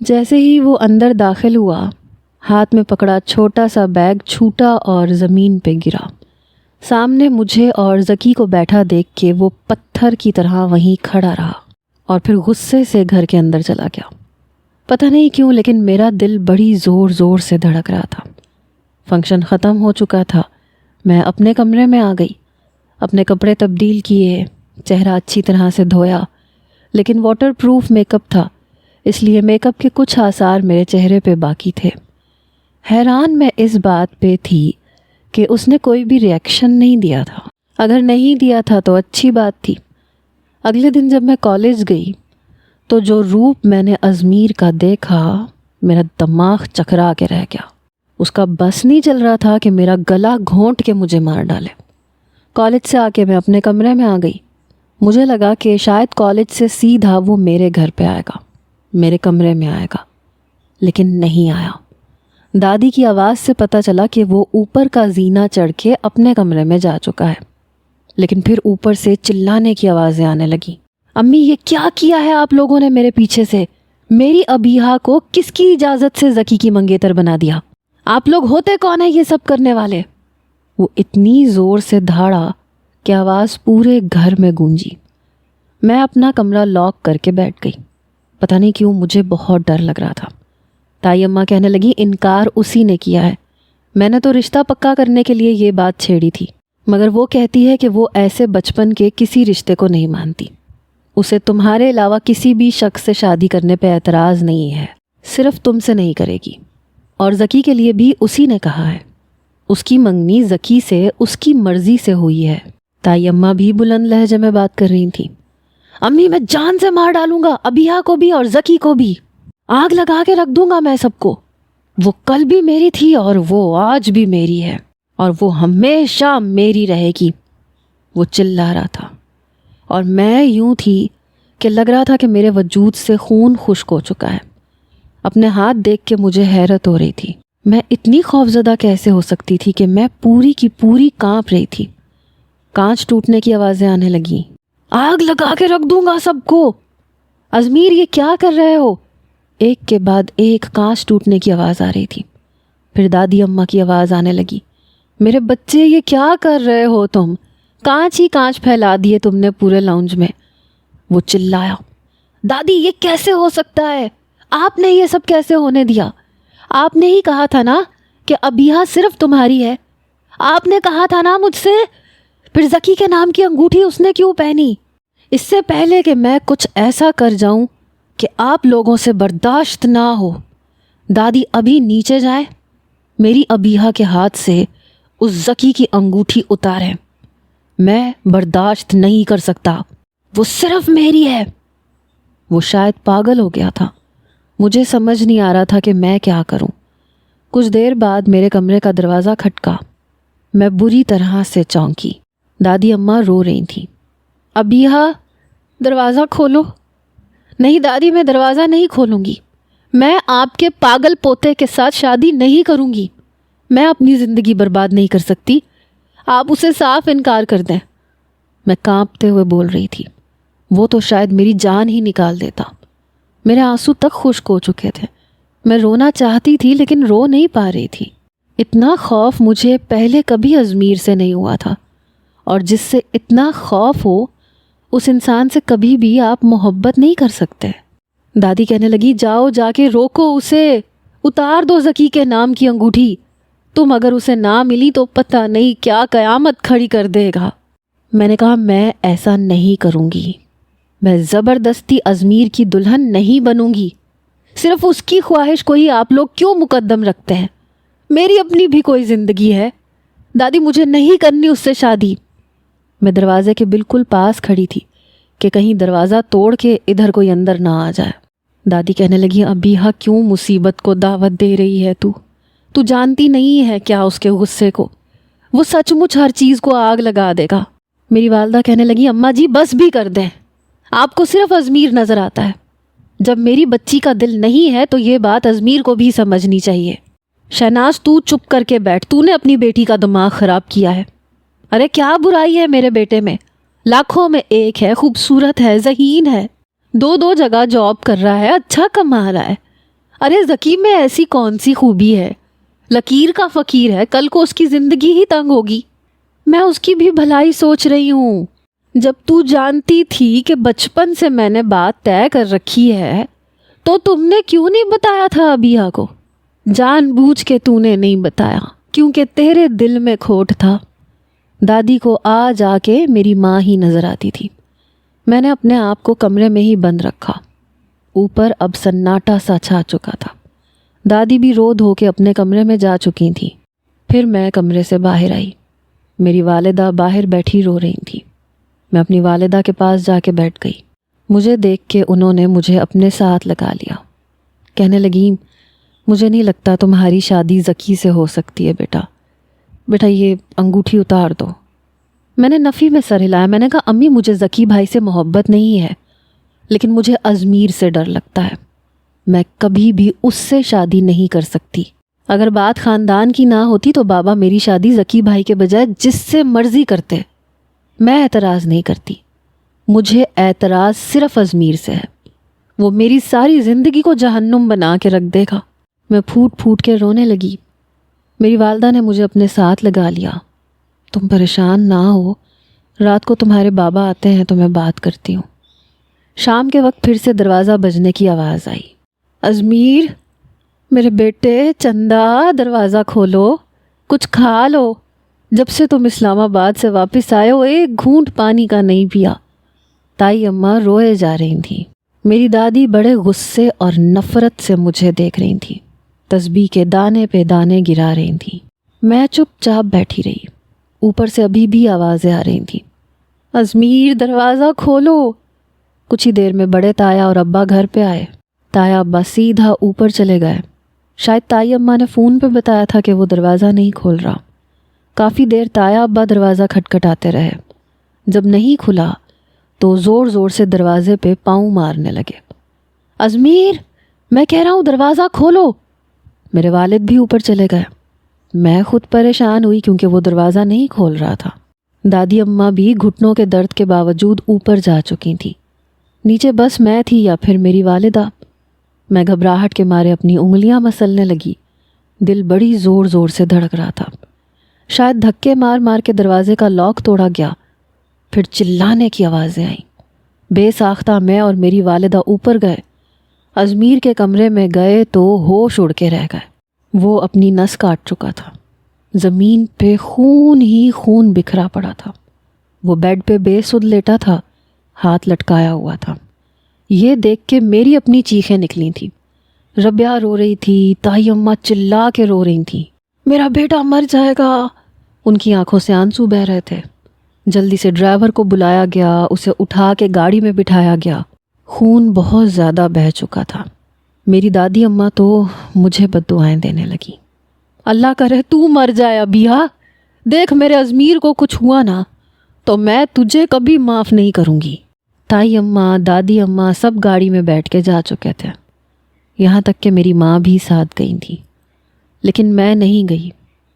جیسے ہی وہ اندر داخل ہوا، ہاتھ میں پکڑا چھوٹا سا بیگ چھوٹا اور زمین پہ گرا۔ سامنے مجھے اور ذکی کو بیٹھا دیکھ کے وہ پتھر کی طرح وہیں کھڑا رہا اور پھر غصے سے گھر کے اندر چلا گیا۔ پتہ نہیں کیوں لیکن میرا دل بڑی زور زور سے دھڑک رہا تھا۔ فنکشن ختم ہو چکا تھا، میں اپنے کمرے میں آ گئی، اپنے کپڑے تبدیل کیے، چہرہ اچھی طرح سے دھویا، لیکن واٹر پروف میک اپ تھا، اس لیے میک اپ کے کچھ آثار میرے چہرے پہ باقی تھے۔ حیران میں اس بات پہ تھی کہ اس نے کوئی بھی ریئیکشن نہیں دیا تھا۔ اگر نہیں دیا تھا تو اچھی بات تھی۔ اگلے دن جب میں کالج گئی تو جو روپ میں نے ازمیر کا دیکھا، میرا دماغ چکرا کے رہ گیا۔ اس کا بس نہیں چل رہا تھا کہ میرا گلا گھونٹ کے مجھے مار ڈالے۔ کالج سے آ کے میں اپنے کمرے میں آ گئی۔ مجھے لگا کہ شاید کالج سے سیدھا وہ میرے گھر پہ آئے گا، میرے کمرے میں آئے گا، لیکن نہیں آیا۔ دادی کی آواز سے پتہ چلا کہ وہ اوپر کا زینہ چڑھ کے اپنے کمرے میں جا چکا ہے، لیکن پھر اوپر سے چلانے کی آوازیں آنے لگیں۔ امی یہ کیا کیا ہے آپ لوگوں نے میرے پیچھے سے؟ میری ابیہا کو کس کی اجازت سے ذکی کی منگیتر بنا دیا؟ آپ لوگ ہوتے کون ہیں یہ سب کرنے والے؟ وہ اتنی زور سے دھاڑا کہ آواز پورے گھر میں گونجی۔ میں اپنا کمرہ لاک کر کے بیٹھ گئی۔ پتہ نہیں کیوں مجھے بہت ڈر لگ رہا تھا۔ تائی اماں کہنے لگی انکار اسی نے کیا ہے، میں نے تو رشتہ پکا کرنے کے لیے یہ بات چھیڑی تھی، مگر وہ کہتی ہے کہ وہ ایسے بچپن کے کسی رشتے کو نہیں مانتی، اسے تمہارے علاوہ کسی بھی شخص سے شادی کرنے پہ اعتراض نہیں ہے، صرف تم سے نہیں کرے گی، اور ذکی کے لیے بھی اسی نے کہا ہے، اس کی منگنی ذکی سے اس کی مرضی سے ہوئی ہے۔ تائی اماں بھی بلند لہجے میں بات کر رہی تھیں۔ امی میں جان سے مار ڈالوں گا ابیہا کو بھی اور ذکی کو بھی، آگ لگا کے رکھ دوں گا میں سب کو۔ وہ کل بھی میری تھی اور وہ آج بھی میری ہے اور وہ ہمیشہ میری رہے گی، وہ چلا رہا تھا، اور میں یوں تھی کہ لگ رہا تھا کہ میرے وجود سے خون خشک ہو چکا ہے۔ اپنے ہاتھ دیکھ کے مجھے حیرت ہو رہی تھی، میں اتنی خوفزدہ کیسے ہو سکتی تھی کہ میں پوری کی پوری کانپ رہی تھی۔ کانچ ٹوٹنے کی آوازیں آنے لگیں۔ آگ لگا کے رکھ دوں گا سب کو، ازمیر یہ کیا کر رہے ہو؟ ایک کے بعد ایک کانچ ٹوٹنے کی آواز آ رہی تھی۔ پھر دادی اماں کی آواز آنے لگی، میرے بچے یہ کیا کر رہے ہو تم؟ کانچ ہی کانچ پھیلا دیے تم نے پورے لاؤنج میں۔ وہ چلایا، دادی یہ کیسے ہو سکتا ہے؟ آپ نے یہ سب کیسے ہونے دیا؟ آپ نے ہی کہا تھا نا کہ ابیہا صرف تمہاری ہے، آپ نے کہا تھا نا مجھ سے۔ پھر ذکی کے نام کی انگوٹھی اس نے کیوں پہنی؟ اس سے پہلے کہ میں کچھ ایسا کر جاؤں کہ آپ لوگوں سے برداشت نہ ہو، دادی ابھی نیچے جائیں، میری ابیہا کے ہاتھ سے اس ذکی کی انگوٹھی اتاریں، میں برداشت نہیں کر سکتا، وہ صرف میری ہے۔ وہ شاید پاگل ہو گیا تھا، مجھے سمجھ نہیں آ رہا تھا کہ میں کیا کروں۔ کچھ دیر بعد میرے کمرے کا دروازہ کھٹکا، میں بری طرح سے چونکی۔ دادی اماں رو رہی تھیں۔ ابیہا دروازہ کھولو۔ نہیں دادی میں دروازہ نہیں کھولوں گی، میں آپ کے پاگل پوتے کے ساتھ شادی نہیں کروں گی، میں اپنی زندگی برباد نہیں کر سکتی، آپ اسے صاف انکار کر دیں۔ میں کانپتے ہوئے بول رہی تھی، وہ تو شاید میری جان ہی نکال دیتا۔ میرے آنسو تک خشک ہو چکے تھے، میں رونا چاہتی تھی لیکن رو نہیں پا رہی تھی۔ اتنا خوف مجھے پہلے کبھی ازمیر سے نہیں ہوا تھا، اور جس سے اتنا خوف ہو اس انسان سے کبھی بھی آپ محبت نہیں کر سکتے۔ دادی کہنے لگی، جاؤ جا کے روکو اسے، اتار دو ذکی کے نام کی انگوٹھی، تم اگر اسے نہ ملی تو پتہ نہیں کیا قیامت کھڑی کر دے گا۔ میں نے کہا میں ایسا نہیں کروں گی، میں زبردستی ازمیر کی دلہن نہیں بنوں گی، صرف اس کی خواہش کو ہی آپ لوگ کیوں مقدم رکھتے ہیں؟ میری اپنی بھی کوئی زندگی ہے، دادی مجھے نہیں کرنی اس سے شادی۔ میں دروازے کے بالکل پاس کھڑی تھی کہ کہیں دروازہ توڑ کے ادھر کوئی اندر نہ آ جائے۔ دادی کہنے لگی، ابیہا کیوں مصیبت کو دعوت دے رہی ہے تو جانتی نہیں ہے کیا اس کے غصے کو؟ وہ سچ مچ ہر چیز کو آگ لگا دے گا۔ میری والدہ کہنے لگی، اماں جی بس بھی کر دیں، آپ کو صرف ازمیر نظر آتا ہے، جب میری بچی کا دل نہیں ہے تو یہ بات ازمیر کو بھی سمجھنی چاہیے۔ شہناز تو چپ کر کے بیٹھ، تو نے اپنی بیٹی کا دماغ خراب کیا ہے۔ ارے کیا برائی ہے میرے بیٹے میں؟ لاکھوں میں ایک ہے، خوبصورت ہے، ذہین ہے، دو جگہ جاب کر رہا ہے، اچھا کما رہا ہے، ارے ذکی میں ایسی کون سی خوبی ہے؟ لکیر کا فقیر ہے، کل کو اس کی زندگی ہی تنگ ہوگی۔ میں اس کی بھی بھلائی سوچ رہی ہوں۔ جب تو جانتی تھی کہ بچپن سے میں نے بات طے کر رکھی ہے تو تم نے کیوں نہیں بتایا تھا ابیہ کو؟ جان بوجھ کے تو نے نہیں بتایا کیونکہ تیرے دل میں کھوٹ تھا۔ دادی کو آ جا کے میری ماں ہی نظر آتی تھی۔ میں نے اپنے آپ کو کمرے میں ہی بند رکھا۔ اوپر اب سناٹا سا چھا چکا تھا۔ دادی بھی رو دھو کے اپنے کمرے میں جا چکی تھیں۔ پھر میں کمرے سے باہر آئی۔ میری والدہ باہر بیٹھی رو رہی تھی۔ میں اپنی والدہ کے پاس جا کے بیٹھ گئی۔ مجھے دیکھ کے انہوں نے مجھے اپنے ساتھ لگا لیا۔ کہنے لگیں، مجھے نہیں لگتا تمہاری شادی ذکی سے ہو سکتی ہے بیٹا یہ انگوٹھی اتار دو۔ میں نے نفی میں سر ہلایا۔ میں نے کہا امی مجھے ذکی بھائی سے محبت نہیں ہے، لیکن مجھے ازمیر سے ڈر لگتا ہے۔ میں کبھی بھی اس سے شادی نہیں کر سکتی۔ اگر بات خاندان کی نہ ہوتی تو بابا میری شادی ذکی بھائی کے بجائے جس سے مرضی کرتے۔ میں اعتراض نہیں کرتی، مجھے اعتراض صرف ازمیر سے ہے۔ وہ میری ساری زندگی کو جہنم بنا کے رکھ دے گا۔ میں پھوٹ پھوٹ کے رونے لگی۔ میری والدہ نے مجھے اپنے ساتھ لگا لیا۔ تم پریشان نہ ہو، رات کو تمہارے بابا آتے ہیں تو میں بات کرتی ہوں۔ شام کے وقت پھر سے دروازہ بجنے کی آواز آئی۔ ازمیر میرے بیٹے، چندہ دروازہ کھولو، کچھ کھا لو۔ جب سے تم اسلام آباد سے واپس آئے ہو ایک گھونٹ پانی کا نہیں پیا۔ تائی اماں روئے جا رہی تھیں۔ میری دادی بڑے غصے اور نفرت سے مجھے دیکھ رہی تھیں۔ تسبیح کے دانے پہ دانے گرا رہی تھیں۔ میں چپ چاپ بیٹھی رہی۔ اوپر سے ابھی بھی آوازیں آ رہی تھیں، ازمیر دروازہ کھولو۔ کچھ ہی دیر میں بڑے تایا اور ابا گھر پہ آئے۔ تایا ابا سیدھا اوپر چلے گئے۔ شاید تائی اماں نے فون پہ بتایا تھا کہ وہ دروازہ نہیں کھول رہا۔ کافی دیر تایا ابا دروازہ کھٹکھٹاتے رہے۔ جب نہیں کھلا تو زور زور سے دروازے پہ پاؤں مارنے لگے۔ ازمیر میں کہہ رہا ہوں دروازہ کھولو۔ میرے والد بھی اوپر چلے گئے۔ میں خود پریشان ہوئی کیونکہ وہ دروازہ نہیں کھول رہا تھا۔ دادی اماں بھی گھٹنوں کے درد کے باوجود اوپر جا چکی تھیں۔ نیچے بس میں تھی یا پھر میری والدہ۔ میں گھبراہٹ کے مارے اپنی انگلیاں مسلنے لگی۔ دل بڑی زور زور سے دھڑک رہا تھا۔ شاید دھکے مار مار کے دروازے کا لاک توڑا گیا۔ پھر چلانے کی آوازیں آئیں۔ بے ساختہ میں اور میری والدہ اوپر گئے۔ ازمیر کے کمرے میں گئے تو ہوش اڑ کے رہ گئے۔ وہ اپنی نس کاٹ چکا تھا۔ زمین پہ خون ہی خون بکھرا پڑا تھا۔ وہ بیڈ پہ بے سدھ لیٹا تھا، ہاتھ لٹکایا ہوا تھا۔ یہ دیکھ کے میری اپنی چیخیں نکلی تھیں۔ ربیہ رو رہی تھی، تائی اماں چلا کے رو رہی تھیں، میرا بیٹا مر جائے گا۔ ان کی آنکھوں سے آنسو بہہ رہے تھے۔ جلدی سے ڈرائیور کو بلایا گیا، اسے اٹھا کے گاڑی میں بٹھایا گیا۔ خون بہت زیادہ بہہ چکا تھا۔ میری دادی اماں تو مجھے بد دعائیں دینے لگی۔ اللہ کرے تو مر جائے ابیہ، دیکھ میرے ازمیر کو کچھ ہوا نا تو میں تجھے کبھی معاف نہیں کروں گی۔ تائی اماں، دادی اماں سب گاڑی میں بیٹھ کے جا چکے تھے، یہاں تک کہ میری ماں بھی ساتھ گئی تھی۔ لیکن میں نہیں گئی۔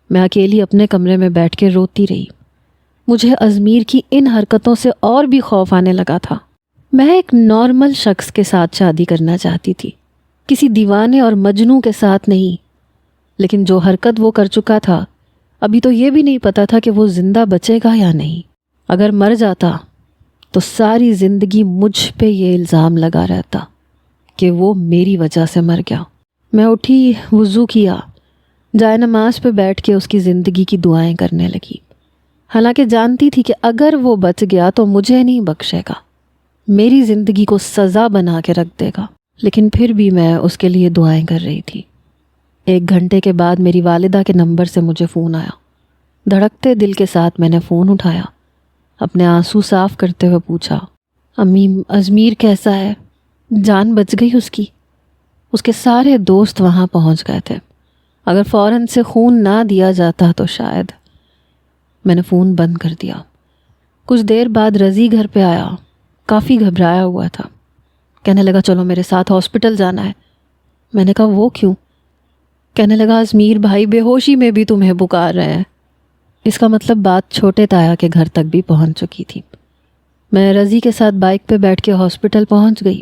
میں اکیلی اپنے کمرے میں بیٹھ کے روتی رہی۔ مجھے ازمیر کی ان حرکتوں سے اور بھی خوف آنے لگا تھا۔ میں ایک نارمل شخص کے ساتھ شادی کرنا چاہتی تھی، کسی دیوانے اور مجنوں کے ساتھ نہیں۔ لیکن جو حرکت وہ کر چکا تھا، ابھی تو یہ بھی نہیں پتا تھا کہ وہ زندہ بچے گا یا نہیں۔ اگر مر جاتا تو ساری زندگی مجھ پہ یہ الزام لگا رہتا کہ وہ میری وجہ سے مر گیا۔ میں اٹھی، وضو کیا، جائے نماز پہ بیٹھ کے اس کی زندگی کی دعائیں کرنے لگی۔ حالانکہ جانتی تھی کہ اگر وہ بچ گیا تو مجھے نہیں بخشے گا، میری زندگی کو سزا بنا کے رکھ دے گا۔ لیکن پھر بھی میں اس کے لیے دعائیں کر رہی تھی۔ 1 گھنٹے کے بعد میری والدہ کے نمبر سے مجھے فون آیا۔ دھڑکتے دل کے ساتھ میں نے فون اٹھایا۔ اپنے آنسو صاف کرتے ہوئے پوچھا، امی ازمیر کیسا ہے؟ جان بچ گئی اس کی؟ اس کے سارے دوست وہاں پہنچ گئے تھے۔ اگر فوراً سے خون نہ دیا جاتا تو شاید۔ میں نے فون بند کر دیا۔ کچھ دیر بعد رضی گھر پہ آیا، کافی گھبرایا ہوا تھا۔ کہنے لگا چلو میرے ساتھ ہاسپٹل جانا ہے۔ میں نے کہا وہ کیوں؟ کہنے لگا ازمیر بھائی بے ہوشی میں بھی تمہیں پکار رہے ہیں۔ اس کا مطلب بات چھوٹے تایا کے گھر تک بھی پہنچ چکی تھی۔ میں رضی کے ساتھ بائک پہ بیٹھ کے ہاسپٹل پہنچ گئی۔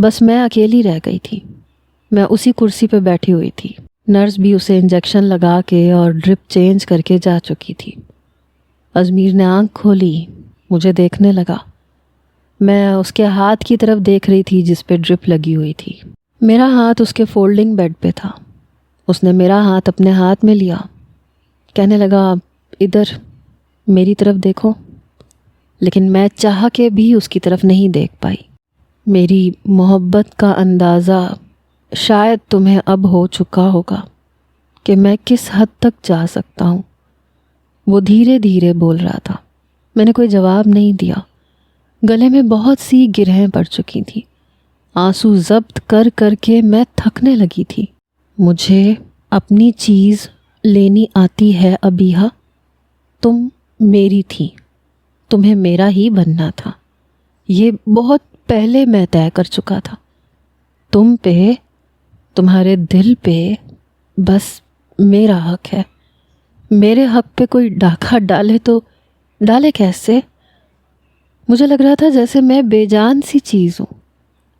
بس میں اکیلی رہ گئی تھی۔ میں اسی کرسی پہ بیٹھی ہوئی تھی۔ نرس بھی اسے انجیکشن لگا کے اور ڈرپ چینج کر کے جا چکی تھی۔ ازمیر نے آنکھ کھولی، مجھے دیکھنے لگا۔ میں اس کے ہاتھ کی طرف دیکھ رہی تھی جس پہ ڈرپ لگی ہوئی تھی۔ میرا ہاتھ اس کے فولڈنگ بیڈ پہ تھا۔ اس نے میرا ہاتھ اپنے ہاتھ میں لیا، کہنے لگا ادھر میری طرف دیکھو، لیکن میں چاہ کے بھی اس کی طرف نہیں دیکھ پائی۔ میری محبت کا اندازہ شاید تمہیں اب ہو چکا ہوگا کہ میں کس حد تک جا سکتا ہوں۔ وہ دھیرے دھیرے بول رہا تھا۔ میں نے کوئی جواب نہیں دیا۔ گلے میں بہت سی گرہیں پڑ چکی تھیں۔ آنسو ضبط کر کر کے میں تھکنے لگی تھی۔ مجھے اپنی چیز لینی آتی ہے ابیہا، تم میری تھی، تمہیں میرا ہی بننا تھا۔ یہ بہت پہلے میں طے کر چکا تھا۔ تم پہ، تمہارے دل پہ بس میرا حق ہے۔ میرے حق پہ کوئی ڈاکہ ڈالے تو ڈالے کیسے؟ مجھے لگ رہا تھا جیسے میں بے جان سی چیز ہوں۔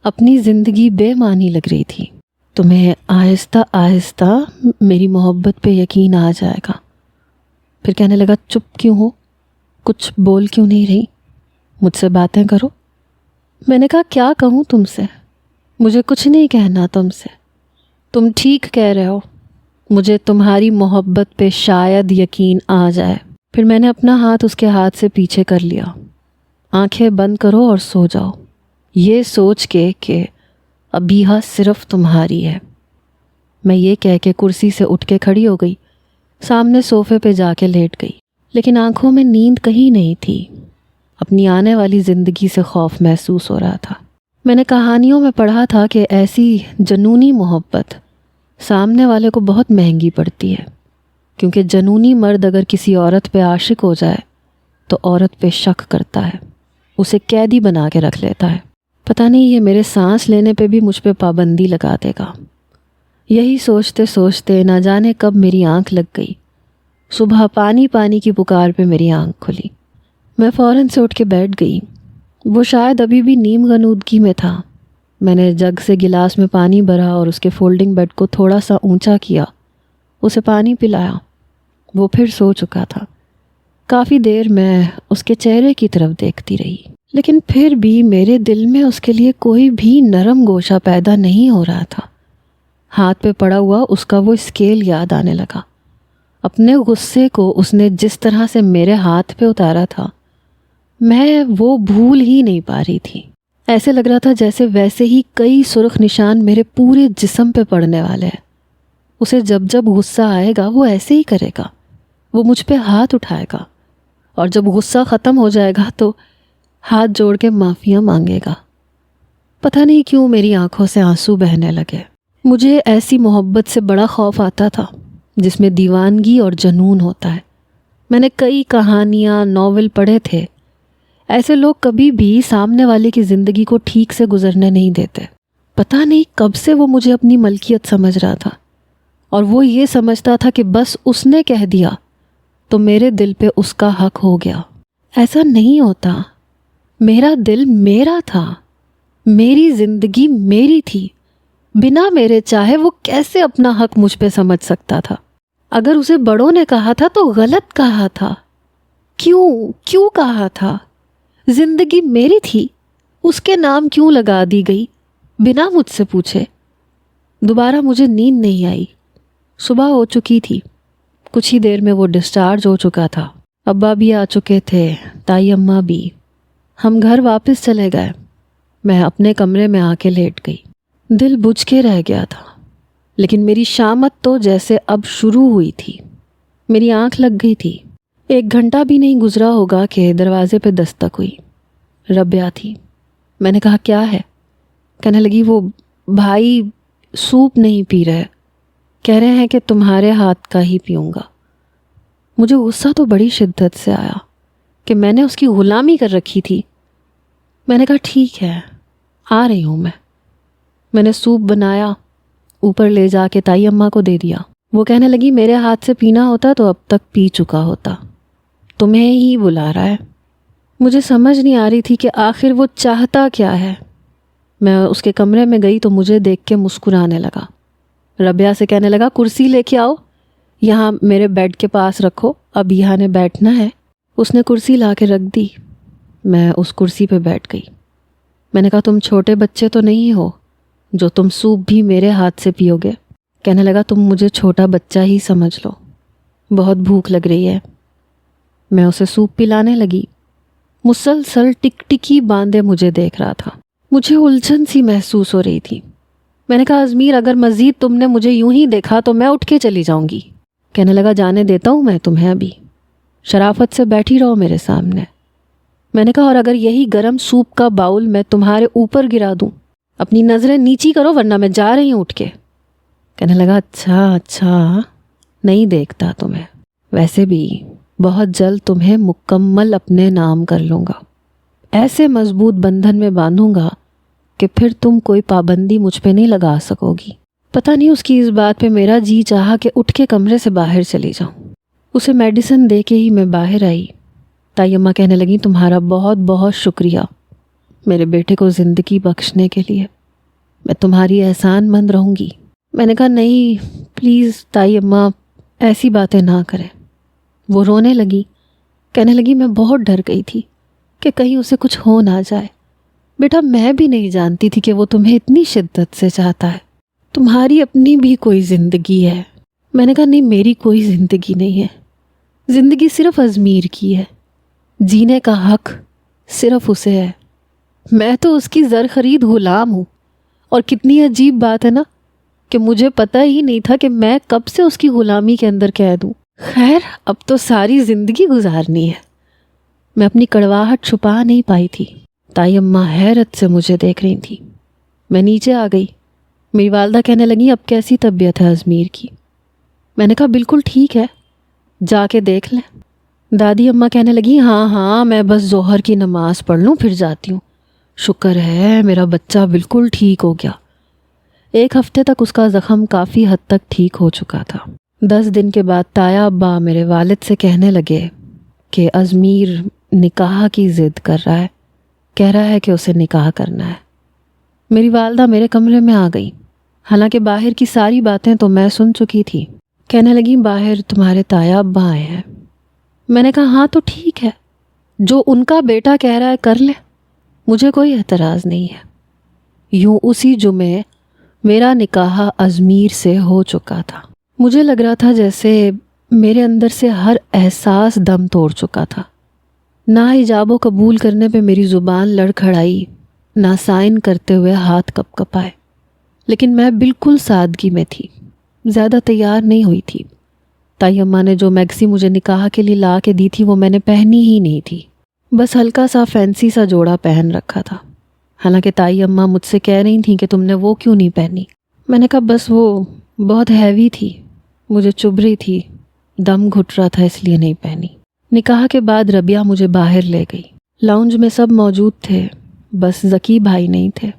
اپنی زندگی بے معنی لگ رہی تھی۔ تمہیں آہستہ آہستہ میری محبت پہ یقین آ جائے گا۔ پھر کہنے لگا چپ کیوں ہو، کچھ بول کیوں نہیں رہی، مجھ سے باتیں کرو۔ میں نے کہا کیا کہوں تم سے، مجھے کچھ نہیں کہنا تم سے، تم ٹھیک کہہ رہے ہو، مجھے تمہاری محبت پہ شاید یقین آ جائے۔ پھر میں نے اپنا ہاتھ اس کے ہاتھ سے پیچھے کر لیا۔ آنکھیں بند کرو اور سو جاؤ، یہ سوچ کے کہ ابیہا صرف تمہاری ہے۔ میں یہ کہہ کے کرسی سے اٹھ کے کھڑی ہو گئی، سامنے صوفے پہ جا کے لیٹ گئی، لیکن آنکھوں میں نیند کہیں نہیں تھی۔ اپنی آنے والی زندگی سے خوف محسوس ہو رہا تھا۔ میں نے کہانیوں میں پڑھا تھا کہ ایسی جنونی محبت سامنے والے کو بہت مہنگی پڑتی ہے، کیونکہ جنونی مرد اگر کسی عورت پہ عاشق ہو جائے تو عورت پہ شک کرتا ہے، اسے قیدی بنا کے رکھ لیتا ہے۔ پتہ نہیں یہ میرے سانس لینے پہ بھی مجھ پہ پابندی لگا دے گا۔ یہی سوچتے سوچتے نہ جانے کب میری آنکھ لگ گئی۔ صبح پانی پانی کی پکار پہ میری آنکھ کھلی۔ میں فوراً سے اٹھ کے بیٹھ گئی۔ وہ شاید ابھی بھی نیم غنودگی میں تھا۔ میں نے جگ سے گلاس میں پانی بھرا اور اس کے فولڈنگ بیڈ کو تھوڑا سا اونچا کیا، اسے پانی پلایا۔ وہ پھر سو چکا تھا۔ کافی دیر میں اس کے چہرے کی طرف دیکھتی رہی، لیکن پھر بھی میرے دل میں اس کے لیے کوئی بھی نرم گوشہ پیدا نہیں ہو رہا تھا۔ ہاتھ پہ پڑا ہوا اس کا وہ اسکیل یاد آنے لگا۔ اپنے غصے کو اس نے جس طرح سے میرے ہاتھ پہ اتارا تھا، میں وہ بھول ہی نہیں پا رہی تھی۔ ایسے لگ رہا تھا جیسے ویسے ہی کئی سرخ نشان میرے پورے جسم پہ پڑنے والے ہیں۔ اسے جب جب غصہ آئے گا وہ ایسے ہی کرے گا، وہ مجھ پہ ہاتھ اٹھائے گا، اور جب غصہ ختم ہو جائے گا تو ہاتھ جوڑ کے معافیاں مانگے گا۔ پتہ نہیں کیوں میری آنکھوں سے آنسو بہنے لگے۔ مجھے ایسی محبت سے بڑا خوف آتا تھا جس میں دیوانگی اور جنون ہوتا ہے۔ میں نے کئی کہانیاں، ناول پڑھے تھے۔ ایسے لوگ کبھی بھی سامنے والے کی زندگی کو ٹھیک سے گزرنے نہیں دیتے۔ پتہ نہیں کب سے وہ مجھے اپنی ملکیت سمجھ رہا تھا، اور وہ یہ سمجھتا تھا کہ بس اس نے کہہ دیا تو میرے دل پہ اس کا حق ہو گیا۔ ایسا نہیں ہوتا۔ میرا دل میرا تھا، میری زندگی میری تھی۔ بنا میرے چاہے وہ کیسے اپنا حق مجھ پہ سمجھ سکتا تھا؟ اگر اسے بڑوں نے کہا تھا تو غلط کہا تھا۔ کیوں کہا تھا؟ زندگی میری تھی، اس کے نام کیوں لگا دی گئی بنا مجھ سے پوچھے؟ دوبارہ مجھے نیند نہیں آئی۔ صبح ہو چکی تھی۔ کچھ ہی دیر میں وہ ڈسچارج ہو چکا تھا۔ ابا بھی آ چکے تھے، تائی اماں بھی۔ ہم گھر واپس چلے گئے۔ میں اپنے کمرے میں آ کے لیٹ گئی۔ دل بجھ کے رہ گیا تھا، لیکن میری شامت تو جیسے اب شروع ہوئی تھی۔ میری آنکھ لگ گئی تھی۔ 1 گھنٹہ بھی نہیں گزرا ہوگا کہ دروازے پہ دستک ہوئی۔ ربیہ تھی۔ میں نے کہا کیا ہے؟ کہنے لگی وہ بھائی سوپ نہیں پی رہے، کہہ رہے ہیں کہ تمہارے ہاتھ کا ہی پیوں گا۔ مجھے غصہ تو بڑی شدت سے آیا کہ میں نے اس کی غلامی کر رکھی تھی۔ میں نے کہا ٹھیک ہے، آ رہی ہوں میں نے سوپ بنایا، اوپر لے جا کے تائی اماں کو دے دیا۔ وہ کہنے لگی میرے ہاتھ سے پینا ہوتا تو اب تک پی چکا ہوتا، تمہیں ہی بلا رہا ہے۔ مجھے سمجھ نہیں آ رہی تھی کہ آخر وہ چاہتا کیا ہے۔ میں اس کے کمرے میں گئی تو مجھے دیکھ کے مسکرانے لگا. ربیہ سے کہنے لگا کرسی لے کے آؤ, یہاں میرے بیڈ کے پاس رکھو, اب یہاں نے بیٹھنا ہے. اس نے کرسی لا کے رکھ دی. میں اس کرسی پہ بیٹھ گئی. میں نے کہا تم چھوٹے بچے تو نہیں ہو جو تم سوپ بھی میرے ہاتھ سے پیو گے. کہنے لگا تم مجھے چھوٹا بچہ ہی سمجھ لو, بہت بھوک لگ رہی ہے. میں اسے سوپ پلانے لگی. مسلسل ٹک ٹکی باندھے مجھے دیکھ رہا تھا. مجھے الجھن سی محسوس ہو رہی تھی. میں نے کہا ازمیر اگر مزید تم نے مجھے یوں ہی دیکھا تو میں اٹھ کے چلی جاؤں گی. کہنے لگا جانے دیتا ہوں میں تمہیں, ابھی شرافت سے بیٹھی رہو میرے سامنے. میں نے کہا اور اگر یہی گرم سوپ کا باؤل میں تمہارے اوپر گرا دوں, اپنی نظریں نیچی کرو ورنہ میں جا رہی ہوں اٹھ کے. کہنے لگا اچھا نہیں دیکھتا تمہیں, ویسے بھی بہت جلد تمہیں مکمل اپنے نام کر لوں گا, ایسے مضبوط بندھن میں باندھوں گا کہ پھر تم کوئی پابندی مجھ پہ نہیں لگا سکو گی. پتہ نہیں اس کی اس بات پہ میرا جی چاہا کہ اٹھ کے کمرے سے باہر چلی جاؤں. اسے میڈیسن دے کے ہی میں باہر آئی. تائی اماں کہنے لگی تمہارا بہت بہت شکریہ میرے بیٹے کو زندگی بخشنے کے لیے, میں تمہاری احسان مند رہوں گی. میں نے کہا نہیں پلیز تائی اماں ایسی باتیں نہ کریں. وہ رونے لگی. کہنے لگی میں بہت ڈر گئی تھی کہ کہیں اسے کچھ ہو نہ جائے. بیٹا میں بھی نہیں جانتی تھی کہ وہ تمہیں اتنی شدت سے چاہتا ہے. تمہاری اپنی بھی کوئی زندگی ہے. میں نے کہا نہیں میری کوئی زندگی نہیں ہے, زندگی صرف ازمیر کی ہے, جینے کا حق صرف اسے ہے. میں تو اس کی زر خرید غلام ہوں. اور کتنی عجیب بات ہے نا کہ مجھے پتہ ہی نہیں تھا کہ میں کب سے اس کی غلامی کے اندر قید ہوں. خیر اب تو ساری زندگی گزارنی ہے. میں اپنی کڑواہٹ چھپا نہیں پائی تھی. تائی اماں حیرت سے مجھے دیکھ رہی تھی. میں نیچے آ گئی. میری والدہ کہنے لگی اب کیسی طبیعت ہے ازمیر کی؟ میں نے کہا بالکل ٹھیک ہے, جا کے دیکھ لیں. دادی اماں کہنے لگی ہاں میں بس ظہر کی نماز پڑھ لوں پھر جاتی ہوں. شکر ہے میرا بچہ بالکل ٹھیک ہو گیا. 1 ہفتے تک اس کا زخم کافی حد تک ٹھیک ہو چکا تھا. 10 دن کے بعد تایا ابا میرے والد سے کہنے لگے کہ ازمیر نکاح کی ضد کر رہا ہے, کہہ رہا ہے کہ اسے نکاح کرنا ہے. میری والدہ میرے کمرے میں آ گئی. حالانکہ باہر کی ساری باتیں تو میں سن چکی تھی. کہنے لگی باہر تمہارے تایا ابا آئے ہیں. میں نے کہا ہاں تو ٹھیک ہے, جو ان کا بیٹا کہہ رہا ہے کر لے, مجھے کوئی اعتراض نہیں ہے. یوں اسی جمعے میرا نکاح ازمیر سے ہو چکا تھا. مجھے لگ رہا تھا جیسے میرے اندر سے ہر احساس دم توڑ چکا تھا. نہ حجاب و قبول کرنے پہ میری زبان لڑکھڑائی, نہ سائن کرتے ہوئے ہاتھ کپ کپائے. لیکن میں بالکل سادگی میں تھی, زیادہ تیار نہیں ہوئی تھی. تائی اماں نے جو میکسی مجھے نکاح کے لیے لا کے دی تھی وہ میں نے پہنی ہی نہیں تھی, بس ہلکا سا فینسی سا جوڑا پہن رکھا تھا. حالانکہ تائی اماں مجھ سے کہہ رہی تھیں کہ تم نے وہ کیوں نہیں پہنی. میں نے کہا بس وہ بہت ہیوی تھی, مجھے چبھ رہی تھی, دم گھٹ رہا تھا اس لیے نہیں پہنی. نکاح کے بعد ربیہ مجھے باہر لے گئی. لاؤنج میں سب موجود تھے, بس ذکی بھائی نہیں تھے.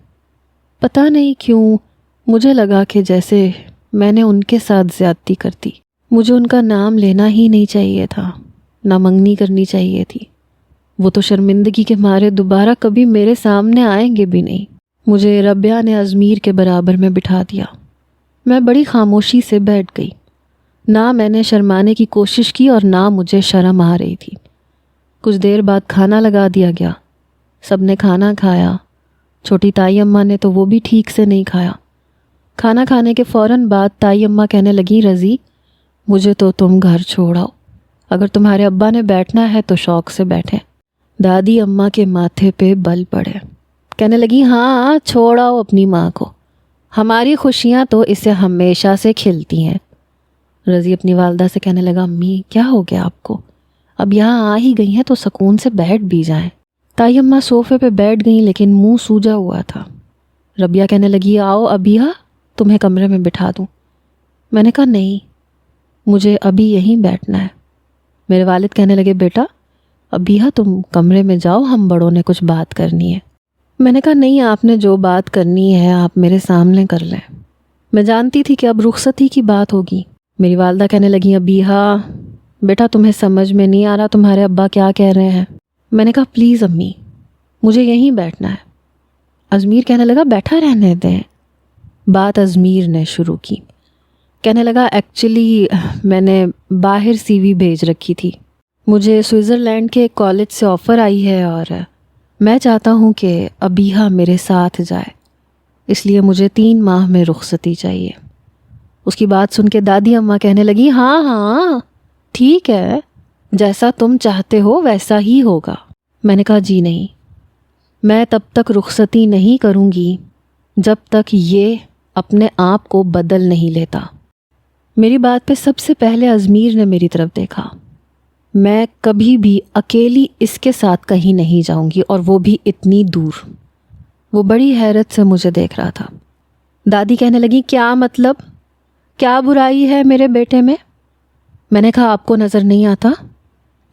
پتہ نہیں کیوں مجھے لگا کہ جیسے میں نے ان کے ساتھ زیادتی کر دی. مجھے ان کا نام لینا ہی نہیں چاہیے تھا, نہ منگنی کرنی چاہیے تھی. وہ تو شرمندگی کے مارے دوبارہ کبھی میرے سامنے آئیں گے بھی نہیں. مجھے ربیہ نے ازمیر کے برابر میں بٹھا دیا. میں بڑی خاموشی سے بیٹھ گئی. نہ میں نے شرمانے کی کوشش کی اور نہ مجھے شرم آ رہی تھی. کچھ دیر بعد کھانا لگا دیا گیا. سب نے کھانا کھایا. چھوٹی تائی اماں نے تو وہ بھی ٹھیک سے نہیں کھایا. کھانا کھانے کے فوراً بعد تائی اماں کہنے لگی رضی مجھے تو تم گھر چھوڑاؤ, اگر تمہارے ابا نے بیٹھنا ہے تو شوق سے بیٹھیں. دادی اماں کے ماتھے پہ بل پڑے. کہنے لگی ہاں چھوڑاؤ اپنی ماں کو, ہماری خوشیاں تو اس سے ہمیشہ سے کھلتی ہیں. رضی اپنی والدہ سے کہنے لگا امی کیا ہو گیا آپ کو, اب یہاں آ ہی گئی ہیں تو سکون سے بیٹھ بھی جائیں. تائی اماں صوفے پہ بیٹھ گئیں لیکن منہ سوجا ہوا تھا. ربیہ کہنے لگی آؤ ابیہ تمہیں کمرے میں بٹھا دوں. میں نے کہا نہیں مجھے ابھی یہیں بیٹھنا ہے. میرے والد کہنے لگے بیٹا ابیہ تم کمرے میں جاؤ, ہم بڑوں نے کچھ بات کرنی ہے. میں نے کہا نہیں آپ نے جو بات کرنی ہے آپ میرے سامنے کر لیں. میں جانتی تھی کہ اب رخصتی کی بات ہوگی. میری والدہ کہنے لگی ابیہ بیٹا تمہیں سمجھ میں نہیں آ رہا تمہارے ابا کیا کہہ رہے ہیں. میں نے کہا پلیز امی مجھے یہیں بیٹھنا ہے, ازمیر کہنے لگا بیٹھا رہنے دیں. بات ازمیر نے شروع کی. کہنے لگا ایکچولی میں نے باہر سی وی بھیج رکھی تھی. مجھے سوئٹزرلینڈ کے ایک کالج سے آفر آئی ہے اور میں چاہتا ہوں کہ ابیہا میرے ساتھ جائے. اس لیے مجھے 3 ماہ میں رخصتی چاہیے. اس کی بات سن کے دادی اماں کہنے لگی ہاں ہاں ٹھیک ہے، جیسا تم چاہتے ہو ویسا ہی ہوگا. میں نے کہا جی نہیں، میں تب تک رخصتی نہیں کروں گی جب تک یہ اپنے آپ کو بدل نہیں لیتا. میری بات پہ سب سے پہلے ازمیر نے میری طرف دیکھا. میں کبھی بھی اکیلی اس کے ساتھ کہیں نہیں جاؤں گی، اور وہ بھی اتنی دور. وہ بڑی حیرت سے مجھے دیکھ رہا تھا. دادی کہنے لگی کیا مطلب، کیا برائی ہے میرے بیٹے میں؟ میں نے کہا آپ کو نظر نہیں آتا؟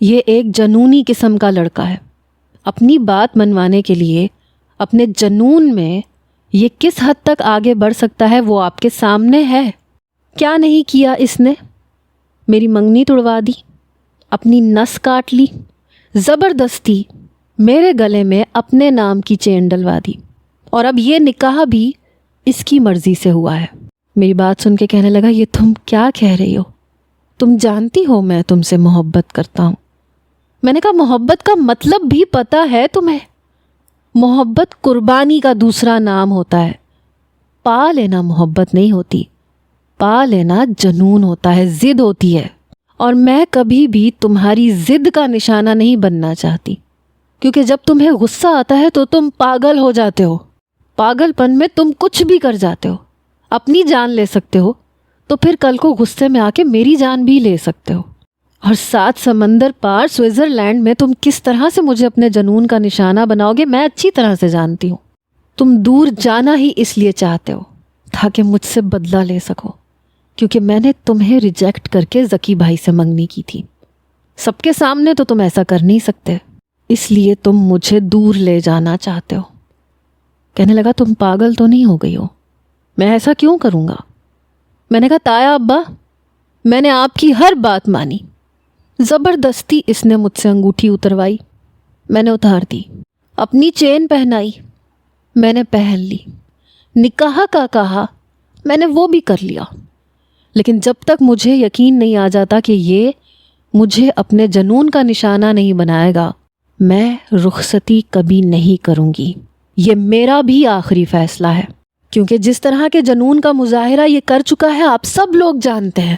یہ ایک جنونی قسم کا لڑکا ہے. اپنی بات منوانے کے لیے اپنے جنون میں یہ کس حد تک آگے بڑھ سکتا ہے وہ آپ کے سامنے ہے. کیا نہیں کیا اس نے؟ میری منگنی توڑوا دی، اپنی نس کاٹ لی، زبردستی میرے گلے میں اپنے نام کی چین ڈلوا دی، اور اب یہ نکاح بھی اس کی مرضی سے ہوا ہے. میری بات سن کے کہنے لگا یہ تم کیا کہہ رہی ہو؟ تم جانتی ہو میں تم سے محبت کرتا ہوں. میں نے کہا محبت کا مطلب بھی پتہ ہے تمہیں؟ محبت قربانی کا دوسرا نام ہوتا ہے. پا لینا محبت نہیں ہوتی، پا لینا جنون ہوتا ہے، ضد ہوتی ہے. اور میں کبھی بھی تمہاری ضد کا نشانہ نہیں بننا چاہتی، کیونکہ جب تمہیں غصہ آتا ہے تو تم پاگل ہو جاتے ہو. پاگل پن میں تم کچھ بھی کر جاتے ہو. اپنی جان لے سکتے ہو تو پھر کل کو غصے میں آ کے میری جان بھی لے سکتے ہو. اور 7 سمندر پار سوئٹزرلینڈ میں تم کس طرح سے مجھے اپنے جنون کا نشانہ بناؤ گے میں اچھی طرح سے جانتی ہوں. تم دور جانا ہی اس لیے چاہتے ہو تاکہ مجھ سے بدلہ لے سکو، کیونکہ میں نے تمہیں ریجیکٹ کر کے ذکی بھائی سے منگنی کی تھی. سب کے سامنے تو تم ایسا کر نہیں سکتے، اس لیے تم مجھے دور لے جانا چاہتے ہو. کہنے لگا تم پاگل تو نہیں ہو گئی ہو؟ میں ایسا کیوں کروں گا؟ میں نے کہا تایا ابا میں نے آپ کی ہر بات مانی. زبردستی اس نے مجھ سے انگوٹھی اتروائی، میں نے اتار دی. اپنی چین پہنائی، میں نے پہن لی. نکاح کا کہا، میں نے وہ بھی کر لیا. لیکن جب تک مجھے یقین نہیں آ جاتا کہ یہ مجھے اپنے جنون کا نشانہ نہیں بنائے گا، میں رخصتی کبھی نہیں کروں گی. یہ میرا بھی آخری فیصلہ ہے، کیونکہ جس طرح کے جنون کا مظاہرہ یہ کر چکا ہے آپ سب لوگ جانتے ہیں.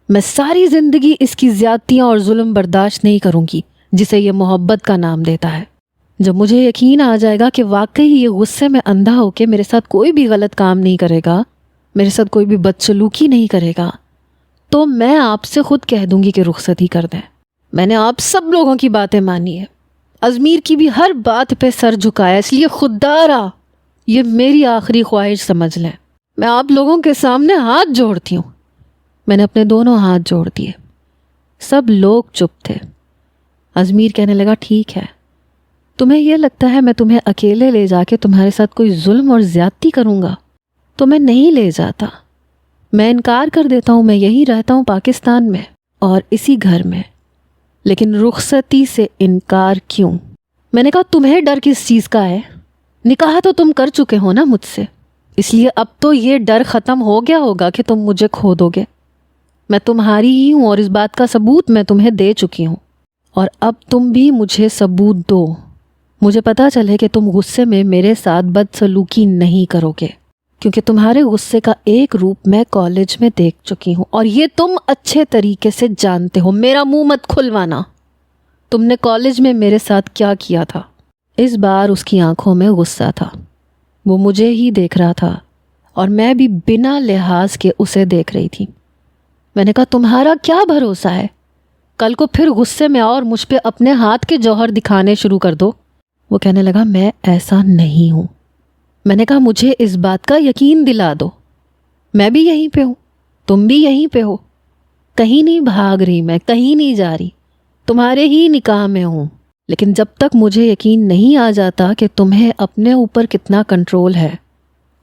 میں ساری زندگی اس کی زیادتیاں اور ظلم برداشت نہیں کروں گی جسے یہ محبت کا نام دیتا ہے. جب مجھے یقین آ جائے گا کہ واقعی یہ غصے میں اندھا ہو کے میرے ساتھ کوئی بھی غلط کام نہیں کرے گا، میرے ساتھ کوئی بھی بدسلوکی نہیں کرے گا، تو میں آپ سے خود کہہ دوں گی کہ رخصتی کر دیں. میں نے آپ سب لوگوں کی باتیں مانی ہے، ازمیر کی بھی ہر بات پہ سر جھکایا، اس لیے خوددارا یہ میری آخری خواہش سمجھ لیں. میں آپ لوگوں کے سامنے ہاتھ جوڑتی ہوں. میں نے اپنے دونوں ہاتھ جوڑ دیے. سب لوگ چپ تھے. ازمیر کہنے لگا ٹھیک ہے، تمہیں یہ لگتا ہے میں تمہیں اکیلے لے جا کے تمہارے ساتھ کوئی ظلم اور زیادتی کروں گا تو میں نہیں لے جاتا. میں انکار کر دیتا ہوں، میں یہی رہتا ہوں پاکستان میں اور اسی گھر میں، لیکن رخصتی سے انکار کیوں؟ میں نے کہا تمہیں ڈر کس چیز کا ہے؟ نکاح تو تم کر چکے ہو نا مجھ سے، اس لیے اب تو یہ ڈر ختم ہو گیا ہوگا کہ تم مجھے کھو دو گے. میں تمہاری ہی ہوں اور اس بات کا ثبوت میں تمہیں دے چکی ہوں، اور اب تم بھی مجھے ثبوت دو. مجھے پتہ چلے کہ تم غصے میں میرے ساتھ بدسلوکی نہیں کرو گے، کیونکہ تمہارے غصے کا ایک روپ میں کالج میں دیکھ چکی ہوں اور یہ تم اچھے طریقے سے جانتے ہو. میرا منہ مت کھلوانا. تم نے کالج میں میرے ساتھ کیا کیا تھا؟ اس بار اس کی آنکھوں میں غصہ تھا. وہ مجھے ہی دیکھ رہا تھا اور میں بھی بنا لحاظ کے اسے دیکھ رہی تھی. میں نے کہا تمہارا کیا بھروسہ ہے؟ کل کو پھر غصے میں اور مجھ پہ اپنے ہاتھ کے جوہر دکھانے شروع کر دو. وہ کہنے لگا میں ایسا نہیں ہوں. میں نے کہا مجھے اس بات کا یقین دلا دو. میں بھی یہیں پہ ہوں، تم بھی یہیں پہ ہو. کہیں نہیں بھاگ رہی، میں کہیں نہیں جا رہی، تمہارے ہی نکاح میں ہوں. لیکن جب تک مجھے یقین نہیں آ جاتا کہ تمہیں اپنے اوپر کتنا کنٹرول ہے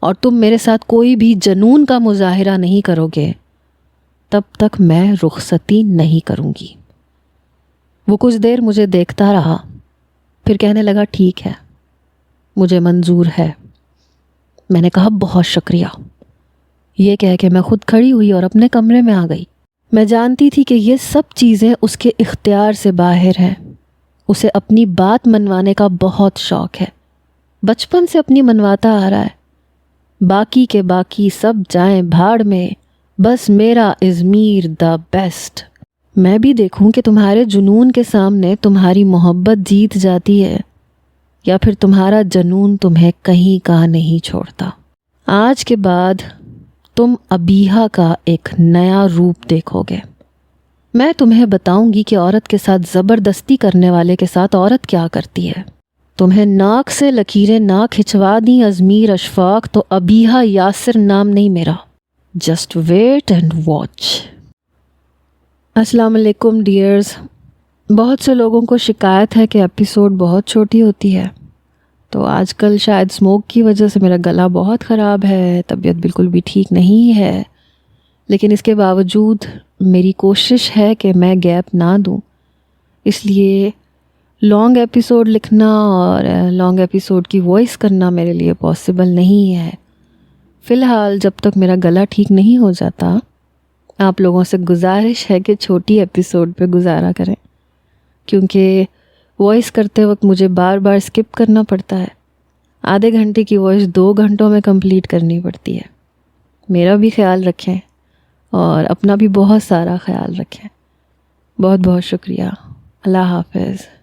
اور تم میرے ساتھ کوئی بھی جنون کا مظاہرہ نہیں کرو گے، تب تک میں رخصتی نہیں کروں گی. وہ کچھ دیر مجھے دیکھتا رہا، پھر کہنے لگا ٹھیک ہے، مجھے منظور ہے۔ میں نے کہا بہت شکریہ۔ یہ کہہ کے میں خود کھڑی ہوئی اور اپنے کمرے میں آ گئی۔ میں جانتی تھی کہ یہ سب چیزیں اس کے اختیار سے باہر ہیں۔ اسے اپنی بات منوانے کا بہت شوق ہے، بچپن سے اپنی منواتا آ رہا ہے۔ باقی کے باقی سب جائیں بھاڑ میں، بس میرا ازمیر دا بیسٹ۔ میں بھی دیکھوں کہ تمہارے جنون کے سامنے تمہاری محبت جیت جاتی ہے یا پھر تمہارا جنون تمہیں کہیں کا نہیں چھوڑتا۔ آج کے بعد تم ابیہا کا ایک نیا روپ دیکھو گے۔ میں تمہیں بتاؤں گی کہ عورت کے ساتھ زبردستی کرنے والے کے ساتھ عورت کیا کرتی ہے۔ تمہیں ناک سے لکیریں نہ کھچوا دیں ازمیر اشفاق تو ابیہا یاسر نام نہیں میرا۔ Just wait and watch. السلام علیکم ڈیئرز۔ بہت سے لوگوں کو شکایت ہے کہ ایپیسوڈ بہت چھوٹی ہوتی ہے، تو آج کل شاید اسموک کی وجہ سے میرا گلا بہت خراب ہے، طبیعت بالکل بھی ٹھیک نہیں ہے، لیکن اس کے باوجود میری کوشش ہے کہ میں گیپ نہ دوں۔ اس لیے لانگ ایپیسوڈ لکھنا اور لانگ ایپیسوڈ کی وائس کرنا میرے لیے پاسبل نہیں ہے۔ فی الحال جب تک میرا گلا ٹھیک نہیں ہو جاتا، آپ لوگوں سے گزارش ہے کہ چھوٹی ایپیسوڈ پہ گزارا کریں، کیونکہ وائس کرتے وقت مجھے بار بار اسکپ کرنا پڑتا ہے۔ آدھے گھنٹے کی وائس 2 گھنٹوں میں کمپلیٹ کرنی پڑتی ہے۔ میرا بھی خیال رکھیں اور اپنا بھی بہت سارا خیال رکھیں۔ بہت بہت شکریہ۔ اللہ حافظ۔